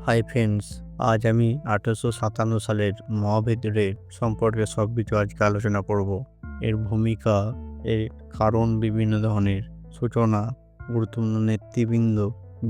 Hi friends, আজ আমি 1857 সালের মহাবিদ্রোহের সম্পর্কে সব কিছু আজকে আলোচনা করব। এর ভূমিকা, এর কারণ, বিভিন্ন ধরনের সূচনা, গুরুত্বপূর্ণ নেতৃবৃন্দ,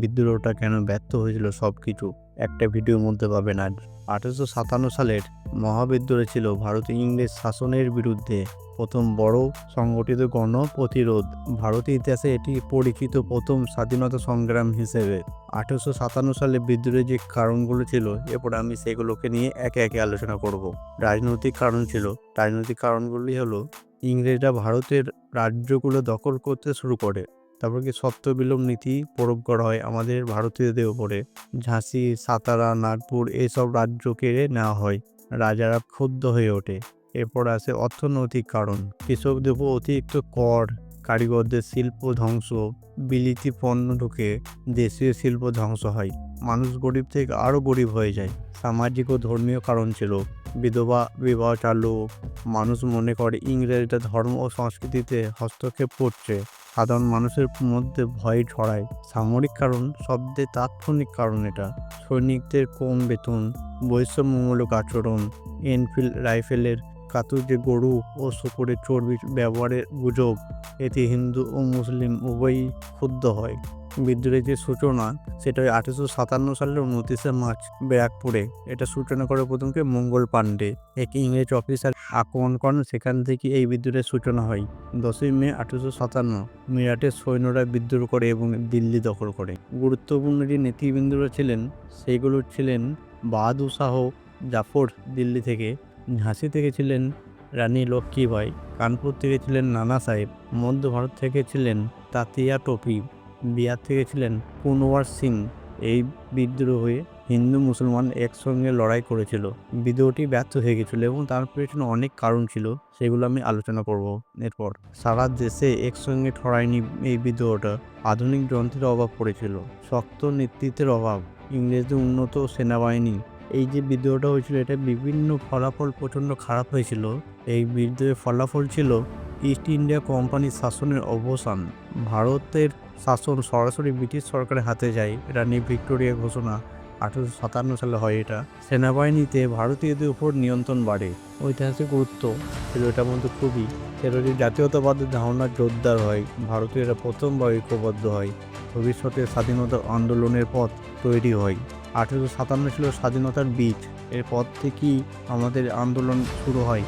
বিদ্রোহটা কেন ব্যর্থ হয়েছিল, সব কিছু একটা ভিডিওর মধ্যে পাবেন আজ। 1857 সালের মহাবিদ্রোহ ছিল ভারতে ইংরেজ শাসনের বিরুদ্ধে প্রথম বড় সংগঠিত গণ প্রতিরোধ। ভারতের ইতিহাসে এটি পরিচিত প্রথম স্বাধীনতা সংগ্রাম হিসেবে। 1857 সালে বিদ্রোহের যে কারণগুলো ছিল, এরপর আমি সেগুলোকে নিয়ে একে একে আলোচনা করব। রাজনৈতিক কারণ ছিল, রাজনৈতিক কারণগুলি হলো ইংরেজরা ভারতের রাজ্যগুলো দখল করতে শুরু করে। তারপর কি সত্য বিলোপ নীতি প্রয়োগ করা হয় আমাদের ভারতীয়দের উপরে। ঝাঁসি, সাতারা, নাগপুর এইসব রাজ্য কেড়ে নেওয়া হয়। রাজারা ক্ষুব্ধ হয়ে ওঠে। এরপর আসে অর্থনৈতিক কারণ, কৃষকদের উপর অতিরিক্ত কর, কারিগরদের শিল্প ধ্বংস, বিলিতি পণ্য ঢুকে দেশীয় শিল্প ধ্বংস হয়, মানুষ গরিব থেকে আরও গরিব হয়ে যায়। সামাজিক ও ধর্মীয় কারণ ছিল, বিধবা বিবাহ চালু, মানুষ মনে করে ইংরেজরা ধর্ম ও সংস্কৃতিতে হস্তক্ষেপ করছে, সাধারণ মানুষের মধ্যে ভয় ছড়ায়। সামরিক কারণ, শব্দের তাৎক্ষণিক কারণ এটা, সৈনিকদের কম বেতন, বৈষম্যমূলক আচরণ, এনফিল্ড রাইফেলের কাতুজে গরু ও শূকরের চর্বি ব্যবহারের গুজব, এতে হিন্দু ও মুসলিম উভয়ই ক্ষুব্ধ হয়। বিদ্রোহের যে সূচনা, সেটা 1857 সালের 29শে মার্চ ব্যারাকপুরে। এটা সূচনা করে প্রথমকে মঙ্গল পাণ্ডে, এক ইংরেজ অফিসার আক্রমণ করেন। সেখান থেকে এই বিদ্রোহের সূচনা হয়। 10ই মে 1857 মিরাটের সৈন্যরা বিদ্রোহ করে এবং দিল্লি দখল করে। গুরুত্বপূর্ণ যে নেতৃবৃন্দরা ছিলেন, সেইগুলো ছিলেন বাহাদুর শাহ জাফর দিল্লি থেকে, ঝাঁসি থেকে ছিলেন রানী লক্ষ্মীবাই, কানপুর থেকে ছিলেন নানা সাহেব, মধ্য ভারত থেকে ছিলেন তাতিয়া টোপি, বিহার থেকে ছিলেন কুনওয়ার সিং। এই বিদ্রোহে হিন্দু মুসলমান একসঙ্গে লড়াই করেছিল। বিদ্রোহটি ব্যর্থ হয়ে গেছিল এবং তার পেছনে অনেক কারণ ছিল, সেগুলো আমি আলোচনা করব। এরপর সারা দেশে একসঙ্গে ছড়ায়নি এই বিদ্রোহটা। আধুনিক যন্ত্রের অভাব পড়েছিল, শক্ত নেতৃত্বের অভাব, ইংরেজদের উন্নত সেনাবাহিনী। এই যে বিদ্রোহটা হয়েছিল, এটা বিভিন্ন ফলাফল প্রচণ্ড খারাপ হয়েছিল। এই বিদ্রোহের ফলাফল ছিল ইস্ট ইন্ডিয়া কোম্পানির শাসনের অবসান, ভারতের শাসন সরাসরি ব্রিটিশ সরকারের হাতে যায়। রানী ভিক্টোরিয়া ঘোষণা 1857 সালে হয় এটা। সেনাবাহিনীতে ভারতীয়দের উপর নিয়ন্ত্রণ বাড়ে। ঐতিহাসিক গুরুত্ব ছিল এটার মধ্যে খুবই। সেটা জাতীয়তাবাদের ধারণা জোরদার হয়, ভারতীয়রা প্রথমবার ঐক্যবদ্ধ হয়, ভবিষ্যতে স্বাধীনতার আন্দোলনের পথ তৈরি হয়। 1857 ছিল স্বাধীনতার বীজ। এরপর থেকেই আমাদের আন্দোলন শুরু হয়।